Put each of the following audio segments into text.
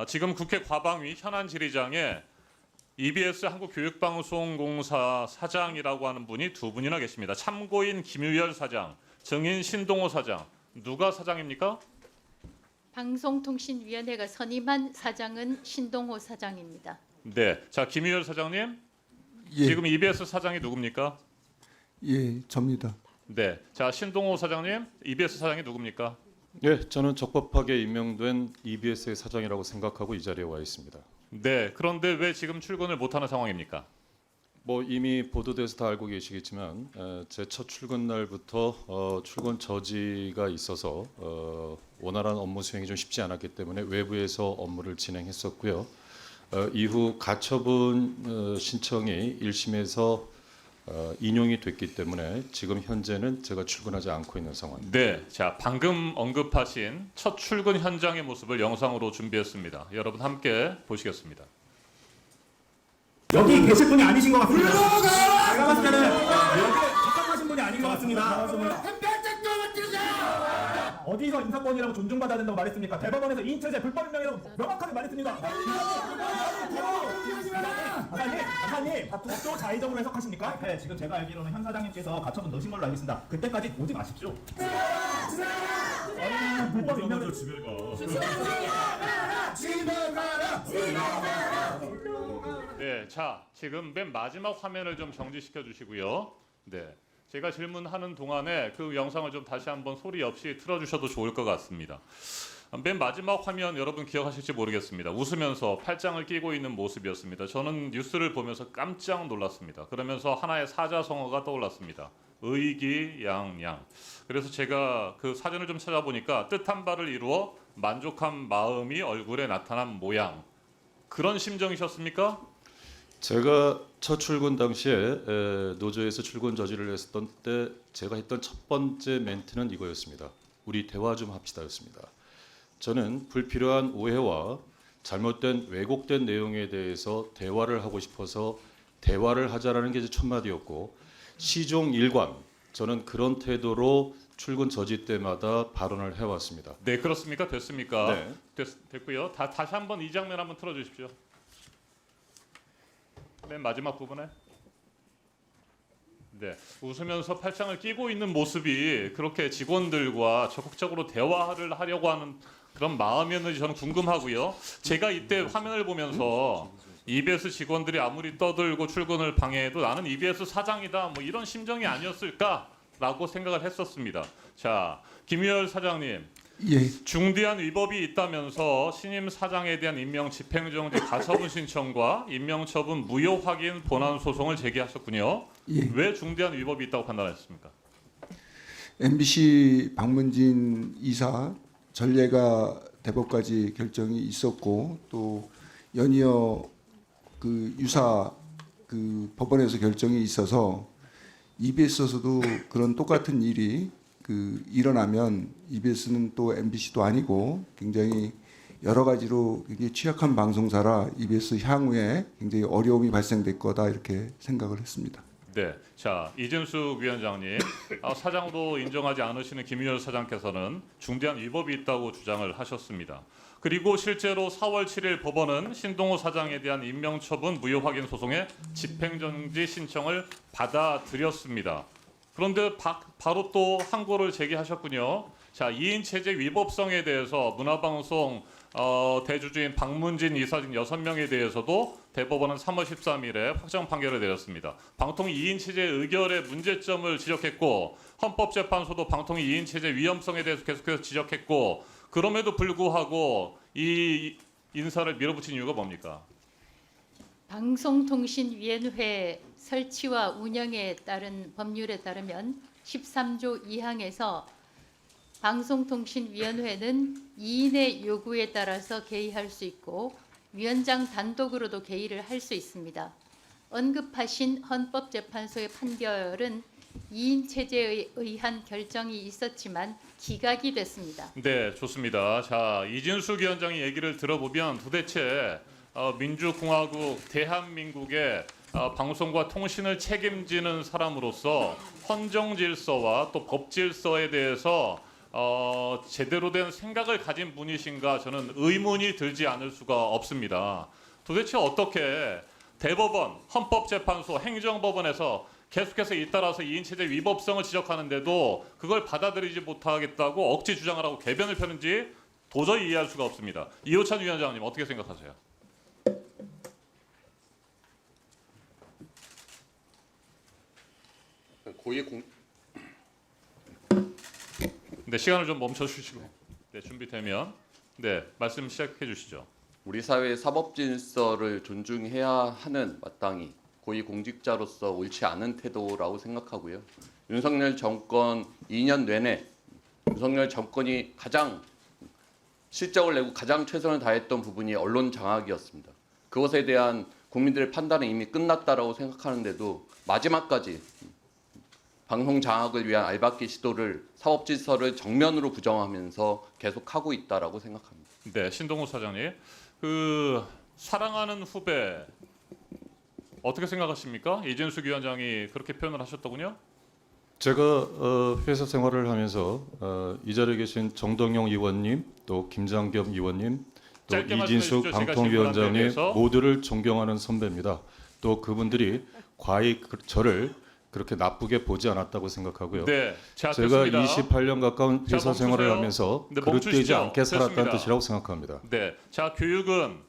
지금 국회 과방위 현안 질의장에 EBS 한국교육방송공사 사장이라고 하는 분이 두 분이나 계십니다. 참고인 김유열 사장, 증인 신동호 사장. 누가 사장입니까? 방송통신위원회가 선임한 사장은 신동호 사장입니다. 네. 자, 김유열 사장님. 예, 지금 EBS 사장이 누굽니까? 예, 접니다. 네. 자, 신동호 사장님. EBS 사장이 누굽니까? 예, 저는 적법하게 임명된 EBS의 사장이라고 생각하고 이 자리에 와 있습니다. 네. 그런데 왜 지금 출근을 못하는 상황입니까? 뭐 이미 보도돼서 다 알고 계시겠지만 제 첫 출근 날부터 출근 저지가 있어서 원활한 업무 수행이 좀 쉽지 않았기 때문에 외부에서 업무를 진행했었고요. 이후 가처분 신청이 1심에서 인용이 됐기 때문에 지금 현재는 제가 출근하지 않고 있는 상황입니다. 네. 자, 방금 언급하신 첫 출근 현장의 모습을 영상으로 준비했습니다. 여러분 함께 보시겠습니다. 여기 계실 분이 아니신 것 같습니다. 제가 봤을 때는 여기 입각하신 분이 아닌 것 같습니다. 어디서 인사권이라고 존중받아야 된다고 말했습니까? 대법원에서 이인체제 불법임명이라고 명확하게 말했습니다. 박사님, 또 자의적으로 해석하십니까? 네, 지금 제가 알기로는 현 사장님께서 가처분 넣으신 걸로 알겠습니다. 그때까지 오지 마십시오. 불법 임명을 집에 네, 자, 지금 맨 마지막 화면을 좀 정지시켜 주시고요. 네, 제가 질문하는 동안에 그 영상을 좀 다시 한번 소리 없이 틀어주셔도 좋을 것 같습니다. 맨 마지막 화면 여러분 기억하실지 모르겠습니다. 웃으면서 팔짱을 끼고 있는 모습이었습니다. 저는 뉴스를 보면서 깜짝 놀랐습니다. 그러면서 하나의 사자성어가 떠올랐습니다. 의기양양. 그래서 제가 그 사전을 좀 찾아보니까 뜻한 바를 이루어 만족한 마음이 얼굴에 나타난 모양. 그런 심정이셨습니까? 제가 첫 출근 당시에 노조에서 출근 저지를 했었던 때 제가 했던 첫 번째 멘트는 이거였습니다. 우리 대화 좀 합시다였습니다. 저는 불필요한 오해와 잘못된 왜곡된 내용에 대해서 대화를 하고 싶어서 대화를 하자라는 게 제 첫 마디였고 시종 일관 저는 그런 태도로 출근 저지 때마다 발언을 해왔습니다. 네, 그렇습니까? 됐습니까? 네. 됐고요. 다시 한번 이 장면 한번 틀어주십시오. 맨 마지막 부분에. 네, 웃으면서 팔짱을 끼고 있는 모습이 그렇게 직원들과 적극적으로 대화를 하려고 하는 그런 마음이었는지 저는 궁금하고요. 제가 이때 화면을 보면서 EBS 직원들이 아무리 떠들고 출근을 방해해도 나는 EBS 사장이다 뭐 이런 심정이 아니었을까라고 생각을 했었습니다. 자, 김유열 사장님. 예, 중대한 위법이 있다면서 신임 사장에 대한 임명 집행정지 가처분 신청과 임명처분 무효 확인 본안 소송을 제기하셨군요. 예. 왜 중대한 위법이 있다고 판단하셨습니까? MBC 박문진 이사 전례가 대법까지 결정이 있었고 또 연이어 그 유사 그 법원에서 결정이 있어서 EBS에서도 그런 똑같은 일이 그 일어나면 EBS는 또 MBC도 아니고 굉장히 여러 가지로 굉장히 취약한 방송사라 EBS 향후에 굉장히 어려움이 발생될 거다 이렇게 생각을 했습니다. 네, 자 이진숙 위원장님 사장으로 인정하지 않으시는 김유열 사장께서는 중대한 위법이 있다고 주장을 하셨습니다. 그리고 실제로 4월 7일 법원은 신동호 사장에 대한 임명처분 무효 확인 소송의 집행정지 신청을 받아들였습니다. 그런데 바로 또 항고를 제기하셨군요. 자, 2인 체제 위법성에 대해서 문화방송 대주주인 박문진 이사 등 6명에 대해서도 대법원은 3월 13일에 확정 판결을 내렸습니다. 방통 2인 체제 의결의 문제점을 지적했고 헌법재판소도 방통 2인 체제 위험성에 대해서 계속해서 지적했고 그럼에도 불구하고 이 인사를 밀어붙인 이유가 뭡니까? 방송통신위원회 설치와 운영에 따른 법률에 따르면 13조 2항에서 방송통신위원회는 2인의 요구에 따라서 개의할 수 있고 위원장 단독으로도 개의를 할 수 있습니다. 언급하신 헌법재판소의 판결은 2인 체제에 의한 결정이 있었지만 기각이 됐습니다. 네, 좋습니다. 자, 이진숙 위원장의 얘기를 들어보면 도대체 민주공화국 대한민국의 방송과 통신을 책임지는 사람으로서 헌정 질서와 또 법 질서에 대해서 제대로 된 생각을 가진 분이신가 저는 의문이 들지 않을 수가 없습니다. 도대체 어떻게 대법원, 헌법재판소, 행정법원에서 계속해서 잇따라서 2인 체제 위법성을 지적하는데도 그걸 받아들이지 못하겠다고 억지 주장을 하고 궤변을 펴는지 도저히 이해할 수가 없습니다. 이호찬 위원장님 어떻게 생각하세요? 네, 시간을 좀 멈춰 주시고 네, 준비되면 네, 말씀 시작해 주시죠. 우리 사회의 사법 질서를 존중해야 하는 마땅히 고위공직자로서 옳지 않은 태도라고 생각하고요. 윤석열 정권 2년 내내 윤석열 정권이 가장 실적을 내고 가장 최선을 다했던 부분이 언론 장악이었습니다. 그것에 대한 국민들의 판단은 이미 끝났다라고 생각하는데도 마지막까지 방송 장악을 위한 알박기 시도를 사법 질서를 정면으로 부정하면서 계속하고 있다라고 생각합니다. 네, 신동우 사장님, 사랑하는 후배 어떻게 생각하십니까? 이진숙 위원장이 그렇게 표현을 하셨더군요. 제가 회사 생활을 하면서 이 자리에 계신 정동영 의원님, 또 김장겸 의원님, 또 짧게 이진숙 말씀해 주십시오. 제가 방통위원장님 질문한 데에 대해서. 모두를 존경하는 선배입니다. 또 그분들이 과히 저를 그렇게 나쁘게 보지 않았다고 생각하고요. 네, 자, 제가 됐습니다. 28년 가까운 자, 회사 생활을 멈추세요. 하면서 네, 그릇되지 멈추시죠. 않게 살았다는 됐습니다. 뜻이라고 생각합니다. 네, 자, 교육은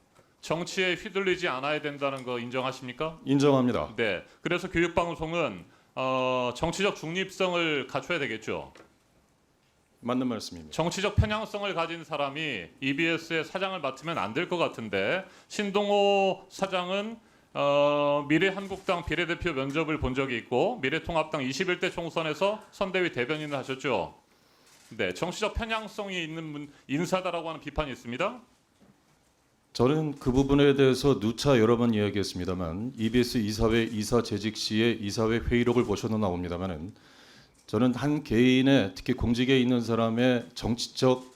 정치에 휘둘리지 않아야 된다는 거 인정하십니까? 인정합니다. 네, 그래서 교육방송은 정치적 중립성을 갖춰야 되겠죠. 맞는 말씀입니다. 정치적 편향성을 가진 사람이 EBS의 사장을 맡으면 안 될 것 같은데 신동호 사장은 미래한국당 비례대표 면접을 본 적이 있고 미래통합당 21대 총선에서 선대위 대변인을 하셨죠. 네, 정치적 편향성이 있는 인사다라고 하는 비판이 있습니다. 저는 그 부분에 대해서 누차 여러 번 이야기했습니다만 EBS 이사회 이사 재직 시에 이사회 회의록을 보셔도 나옵니다만은 저는 한 개인의 특히 공직에 있는 사람의 정치적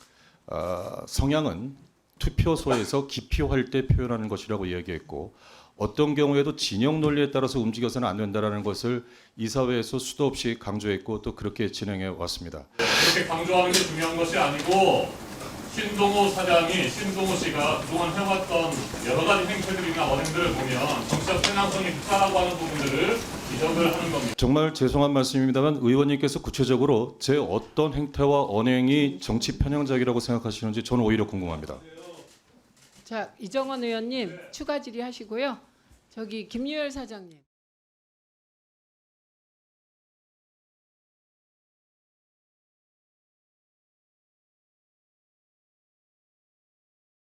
성향은 투표소에서 기표할 때 표현하는 것이라고 이야기했고 어떤 경우에도 진영 논리에 따라서 움직여서는 안 된다라는 것을 이사회에서 수도 없이 강조했고 또 그렇게 진행해 왔습니다. 그렇게 강조하는 게 중요한 것이 아니고 신동호 씨가 그동안 해왔던 여러 가지 행태들이나 언행들을 보면 정치적 편향성이 있다라고 하는 부분들을 지적을 하는 겁니다. 정말 죄송한 말씀입니다만 의원님께서 구체적으로 제 어떤 행태와 언행이 정치 편향적이라고 생각하시는지 저는 오히려 궁금합니다. 자, 이정원 의원님 추가 질의하시고요. 저기 김유열 사장님.